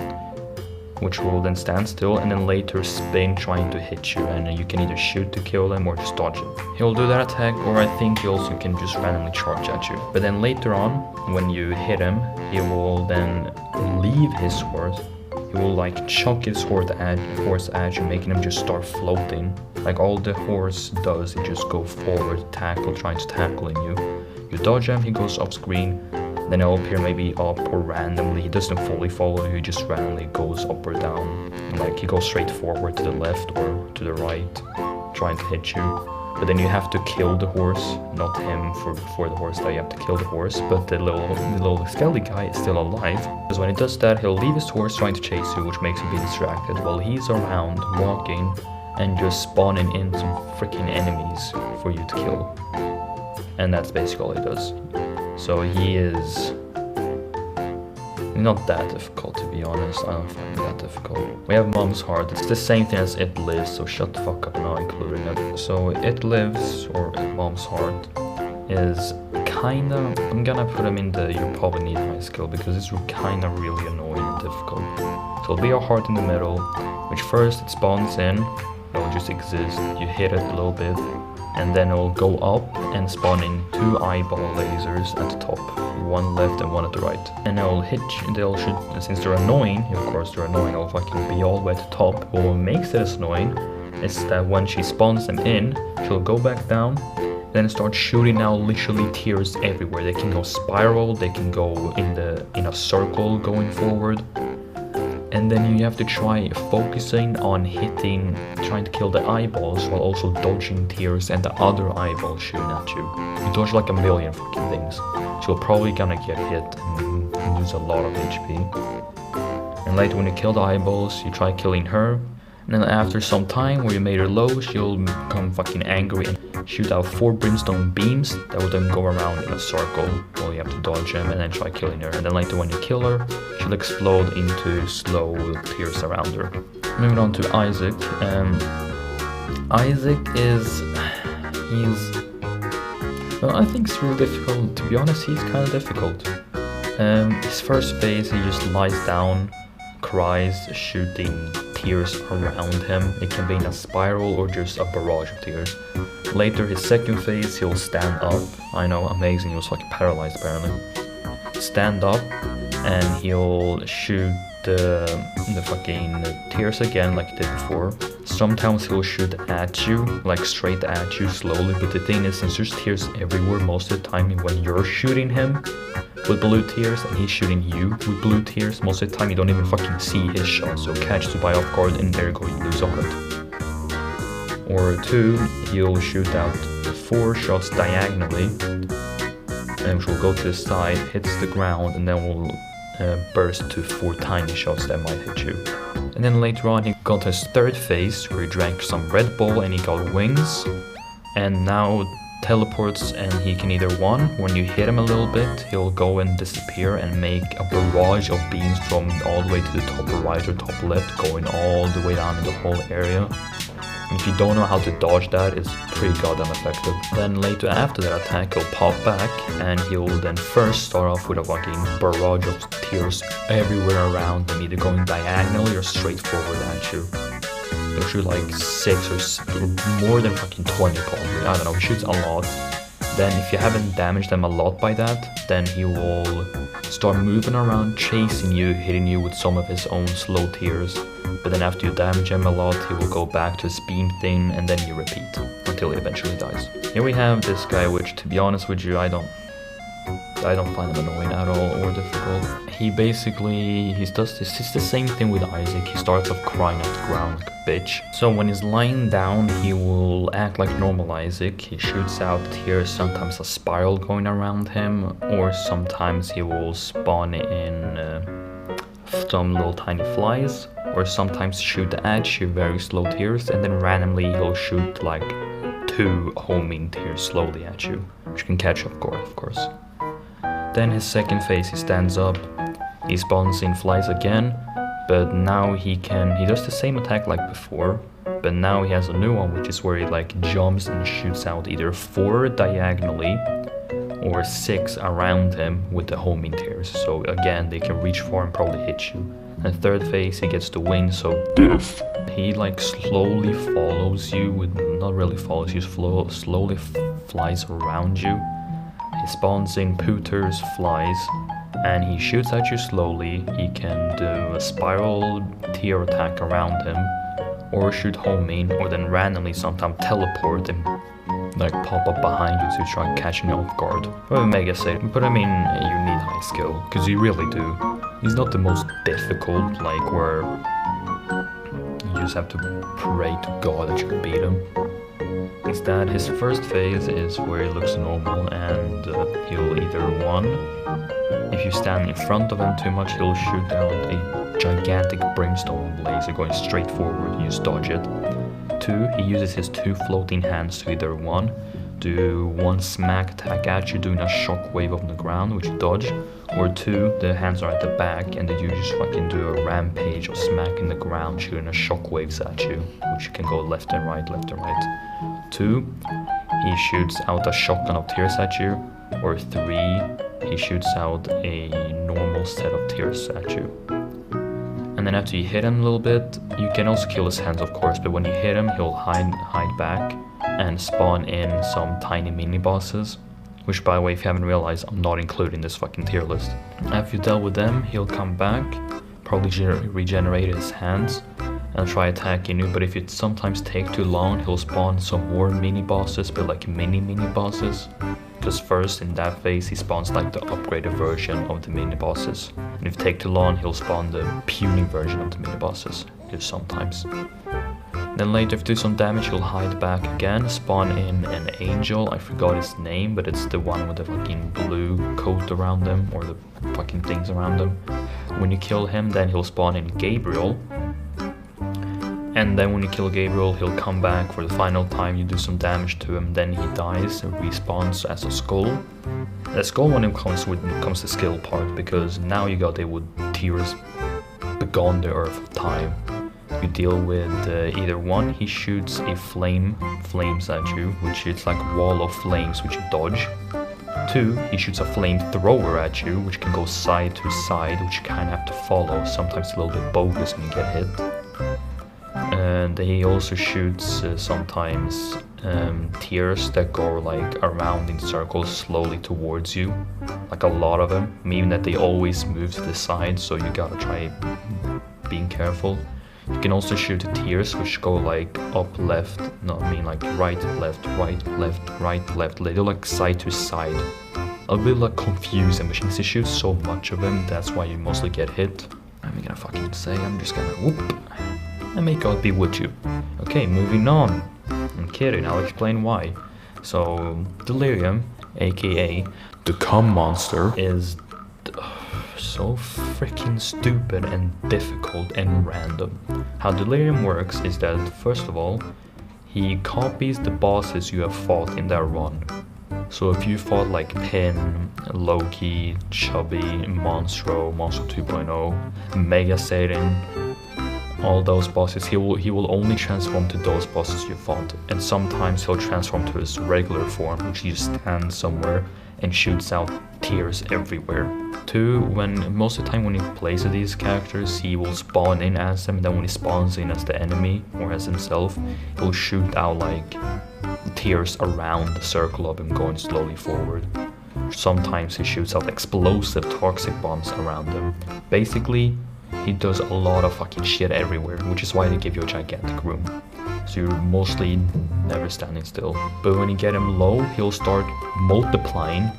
which will then stand still and then later spin trying to hit you, and you can either shoot to kill him or just dodge him. He'll do that attack, or I think he also can just randomly charge at you. But then later on, when you hit him, he will then leave his horse. He will like chuck his horse at you, making him just start floating. Like all the horse does, he just go forward, trying to tackle you. You dodge him, he goes off screen. Then he'll appear maybe up or randomly. He doesn't fully follow you, he just randomly goes up or down. Like he goes straight forward to the left or to the right, trying to hit you. But then you have to kill the horse, not him for the horse that you have to kill the horse, but the little skeleton guy is still alive. Because when he does that, he'll leave his horse trying to chase you, which makes him be distracted, while he's around walking and just spawning in some freaking enemies for you to kill. And that's basically all he does. So he is not that difficult, to be honest. I don't find it that difficult. We have Mom's Heart. It's the same thing as It Lives, so shut the fuck up, I'm not including it. So It Lives, or Mom's Heart, is kinda... I'm gonna put him in the you probably need high skill, because it's kinda really annoying and difficult. So it'll be a heart in the middle, which first it spawns in, it'll just exist, you hit it a little bit, and then it'll go up and spawn in 2 eyeball lasers at the top, one left and one at the right. And they'll since they're annoying, of course they're annoying, it'll fucking be all the way at the top. But what makes it annoying is that when she spawns them in, she'll go back down, then start shooting out literally tears everywhere. They can go spiral, they can go in a circle going forward. And then you have to try focusing on trying to kill the eyeballs while also dodging tears and the other eyeballs shooting at you. You dodge like a million fucking things. So you're probably gonna get hit and lose a lot of HP. And later when you kill the eyeballs, you try killing her. And then after some time where you made her low, she'll become fucking angry and shoot out 4 brimstone beams that will then go around in a circle. Well, you have to dodge them and then try killing her. And then later when you kill her, she'll explode into slow tears around her. Moving on to Isaac. Isaac well, I think it's really difficult. To be honest, he's kind of difficult. His first phase, he just lies down, cries, shooting tears around him. It can be in a spiral or just a barrage of tears. Later, his second phase, he'll stand up. I know, amazing, he was fucking paralyzed apparently. Stand up and he'll shoot the fucking tears again like he did before. Sometimes he'll shoot at you, like straight at you slowly, but the thing is, since there's tears everywhere most of the time, when you're shooting him with blue tears and he's shooting you with blue tears, most of the time you don't even fucking see his shot, so catch you by off guard and there you go, you lose a heart. Or 2, he'll shoot out 4 shots diagonally, which will go to the side, hits the ground, and then will burst to 4 tiny shots that might hit you. And then later on he got his third phase where he drank some Red Bull and he got wings. And now teleports, and he can either one, when you hit him a little bit, he'll go and disappear and make a barrage of beams from all the way to the top right or top left, going all the way down in the whole area. If you don't know how to dodge that, it's pretty goddamn effective. Then later after that attack, he'll pop back, and he'll then first start off with a fucking barrage of tears everywhere around him, either going diagonally or straight forward at you. He'll shoot like 6 or more than fucking 20 probably, I don't know, he shoots a lot. Then if you haven't damaged them a lot by that, then he will start moving around, chasing you, hitting you with some of his own slow tears. But then after you damage him a lot, he will go back to his beam thing, and then you repeat until he eventually dies. Here we have this guy, which to be honest with you, I don't find him annoying at all or difficult. He does this, it's the same thing with Isaac. He starts off crying at the ground like a bitch. So when he's lying down, he will act like normal Isaac. He shoots out tears, sometimes a spiral going around him, or sometimes he will spawn in some little tiny flies, or sometimes shoot at you very slow tears, and then randomly he'll shoot like 2 homing tears slowly at you, which you can catch of course. Then his second phase, he stands up, he spawns in flies again, but now he does the same attack like before, but now he has a new one, which is where he like jumps and shoots out either 4 diagonally or 6 around him with the homing tears. So again, they can reach far and probably hit you. And third phase, he gets the wing, so death. He like slowly follows you with, not really follows you, slowly flies around you. He spawns in pooters, flies, and he shoots at you slowly. He can do a spiral tear attack around him, or shoot homing, or then randomly sometimes teleport and like pop up behind you to try catching you off guard. Well, mega safe, but I mean, you need high skill, because you really do. He's not the most difficult, like where you just have to pray to God that you can beat him. Instead, his first phase is where he looks normal, and he'll either 1, if you stand in front of him too much, he'll shoot out a gigantic brimstone blazer going straight forward, you just dodge it. 2, he uses his 2 floating hands to either 1, do 1 smack attack at you doing a shockwave on the ground, which you dodge, or 2, the hands are at the back and then you just fucking do a rampage of smacking the ground, shooting a shockwaves at you, which you can go left and right, left and right. 2, he shoots out a shotgun of tears at you, or 3, he shoots out a normal set of tears at you. And then after you hit him a little bit, you can also kill his hands of course, but when you hit him, he'll hide back and spawn in some tiny mini bosses, which by the way, if you haven't realized, I'm not including this fucking tier list. After you dealt with them, he'll come back, probably regenerate his hands and try attacking you, but if it sometimes take too long, he'll spawn some more mini bosses, but like mini bosses. Because first in that phase he spawns like the upgraded version of the mini bosses, and if it take too long, he'll spawn the puny version of the mini bosses, just sometimes. Then later, if you do some damage, he'll hide back again, spawn in an angel, I forgot his name, but it's the one with the fucking blue coat around them, or the fucking things around them. When you kill him, then he'll spawn in Gabriel. And then when you kill Gabriel, he'll come back for the final time, you do some damage to him, then he dies and respawns as a skull. The skull one comes the skill part, because now you got it with tears beyond the earth of time. You deal with either 1, he shoots a flames at you, which is like a wall of flames which you dodge. 2, he shoots a flamethrower at you, which can go side to side, which you kind of have to follow, sometimes a little bit bogus when you get hit. And he also shoots sometimes tears that go like around in circles slowly towards you, like a lot of them, meaning that they always move to the side, so you gotta try being careful. You can also shoot tears which go like up, left, no, I mean like right, left, right, left, right, left. They go like side to side. A bit like confusing, but since you shoot so much of them, that's why you mostly get hit. I'm gonna fucking say, I'm just gonna whoop and may God be with you. Okay, moving on. I'm kidding, I'll explain why. So, Delirium, aka the cum monster, is so freaking stupid and difficult and random. How Delirium works is that, first of all, he copies the bosses you have fought in that run. So if you fought like Pin, Loki, Chubby, Monstro 2.0, Mega Satan, all those bosses, he will only transform to those bosses you fought. And sometimes he'll transform to his regular form, which he just stands somewhere and shoots out tears everywhere. Two, most of the time when he plays with these characters, he will spawn in as them, and then when he spawns in as the enemy or as himself, he'll shoot out like tears around the circle of him going slowly forward. Sometimes he shoots out explosive toxic bombs around them. Basically, he does a lot of fucking shit everywhere, which is why they give you a gigantic room. So you're mostly never standing still. But when you get him low, he'll start multiplying,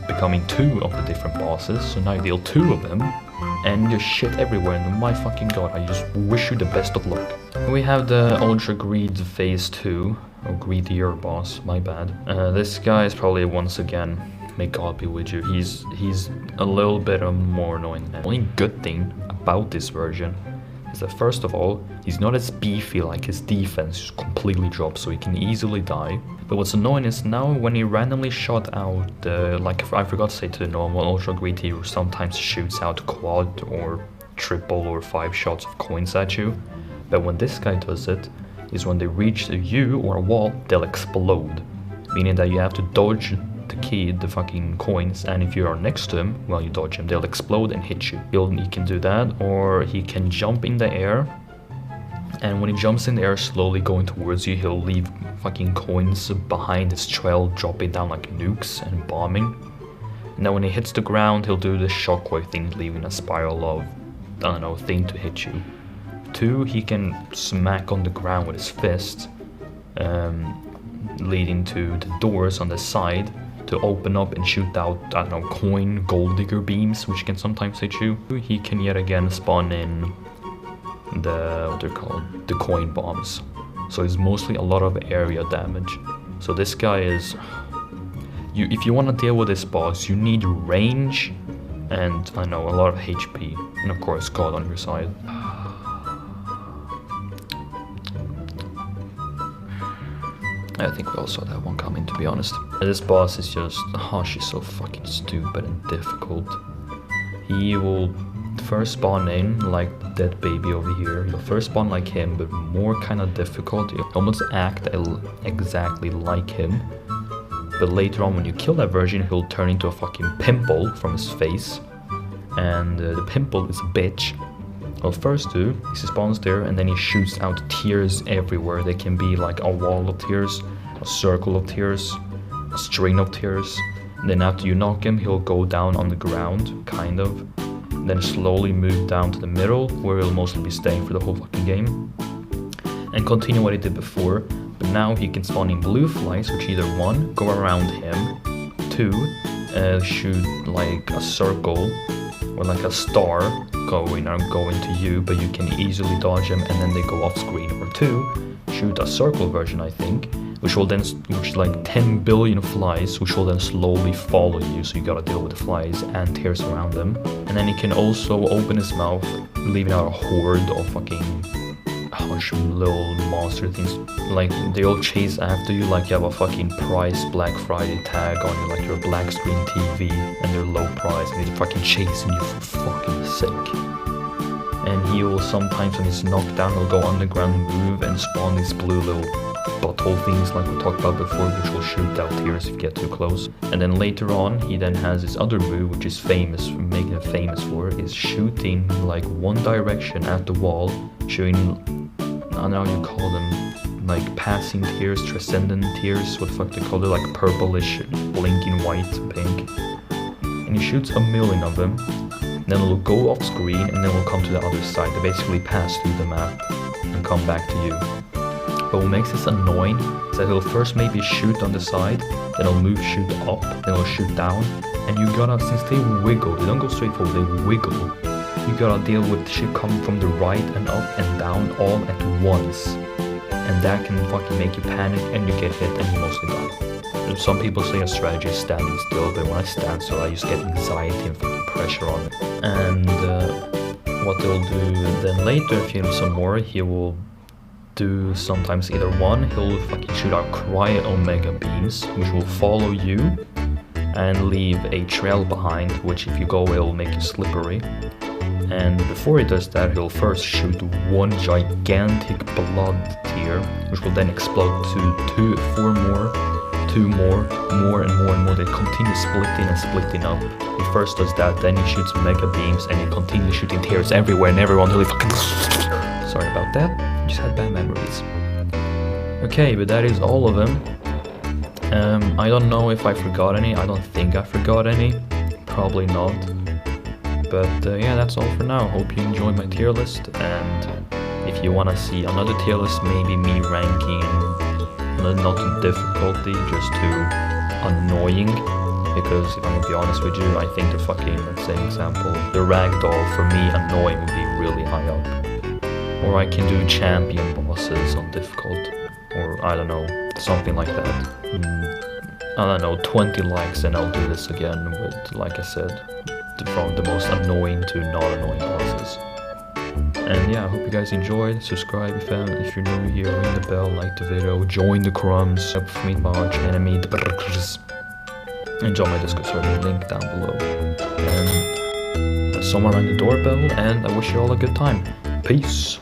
becoming 2 of the different bosses. So now you deal 2 of them, and there's shit everywhere. And my fucking god, I just wish you the best of luck. We have the Ultra Greed Phase 2, or Greedier boss, my bad. This guy is probably once again, may God be with you, he's a little bit more annoying. The only good thing about this version is that, first of all, he's not as beefy, like his defense just completely drops, so he can easily die. But what's annoying is now when he randomly shot out, like I forgot to say to the normal Ultra Greed, he sometimes shoots out quad or triple or 5 shots of coins at you. But when this guy does it, is when they reach you or a wall, they'll explode. Meaning that you have to dodge the fucking coins, and if you are next to him while you dodge him, they'll explode and hit you. He can do that, or he can jump in the air, and when he jumps in the air slowly going towards you, he'll leave fucking coins behind his trail, dropping down like nukes and bombing. And then when he hits the ground, he'll do this shockwave thing, leaving a spiral of, I don't know, thing to hit you. 2, he can smack on the ground with his fist, leading to the doors on the side to open up and shoot out, I don't know, coin, gold digger beams, which can sometimes hit you. He can yet again spawn in what they're called, the coin bombs. So it's mostly a lot of area damage. So this guy is, if you want to deal with this boss, you need range and, I know, a lot of HP. And of course, God on your side. I think we all saw that one coming, to be honest. This boss is just, she's so fucking stupid and difficult. He will first spawn in like that baby over here. He'll first spawn like him, but more kind of difficult. He'll almost act exactly like him. But later on, when you kill that version, he'll turn into a fucking pimple from his face. And the pimple is a bitch. Well, first he spawns there, and then he shoots out tears everywhere. They can be like a wall of tears, a circle of tears, a string of tears. And then after you knock him, he'll go down on the ground, kind of. And then slowly move down to the middle, where he'll mostly be staying for the whole fucking game. And continue what he did before, but now he can spawn in blue flies, which either 1, go around him, 2, shoot like a circle, or like a star going to you, but you can easily dodge them, and then they go off screen. Or 2, shoot a circle version, I think, which is like 10 billion flies, which will then slowly follow you, so you gotta deal with the flies and tears around them. And then he can also open his mouth, leaving out a horde of fucking little monster things. Like, they all chase after you like you have a fucking price Black Friday tag on you, like you're a black screen TV and they're low price, and they're fucking chasing you for fucking sick. And he will sometimes, when he's knocked down, he'll go underground, move, and spawn these blue little butthole things like we talked about before, which will shoot out tears if you get too close. And then later on, he then has his other move, which is famous, making him famous for, is shooting like one direction at the wall, shooting, I don't know how you call them, like passing tears, transcendent tears, what the fuck they call it, like purplish, blinking white, pink. And he shoots a million of them, then it'll go off screen, and then we'll come to the other side. They basically pass through the map and come back to you. But what makes this annoying is that he'll first maybe shoot on the side, then he'll move, shoot up, then he'll shoot down, and you gotta, since they wiggle, they don't go straight forward, they wiggle, you gotta deal with shit coming from the right and up and down all at once. And that can fucking make you panic, and you get hit, and you mostly die. Some people say a strategy is standing still, but when I stand still, I just get anxiety and fucking pressure on it. And what they'll do then later, if you have some more, he will do sometimes either one, he'll fucking shoot out cryo omega beams, which will follow you and leave a trail behind, which if you go away will make you slippery. And before he does that, he'll first shoot one gigantic blood tear, which will then explode to four more, two more, more and more and more. They continue splitting and splitting up. He first does that, then he shoots mega beams, and he continues shooting tears everywhere and everyone until he fucking... Sorry about that, just had bad memories. Okay, but that is all of them. I don't know if I forgot any. I don't think I forgot any. Probably not. But yeah, that's all for now. Hope you enjoyed my tier list, and if you want to see another tier list, maybe me ranking not to difficulty, just to annoying, because if I'm gonna be honest with you, I think the fucking, let's say example, the ragdoll for me annoying would be really high up. Or I can do champion bosses on difficult, or I don't know, something like that. I don't know, 20 likes and I'll do this again with, like I said, from the most annoying to not annoying bosses. And yeah, I hope you guys enjoyed. Subscribe if you're new here, ring the bell, like the video, join the crumbs, help me my arch enemy, and join my Discord server, link down below. And someone rang the doorbell, and I wish you all a good time. Peace.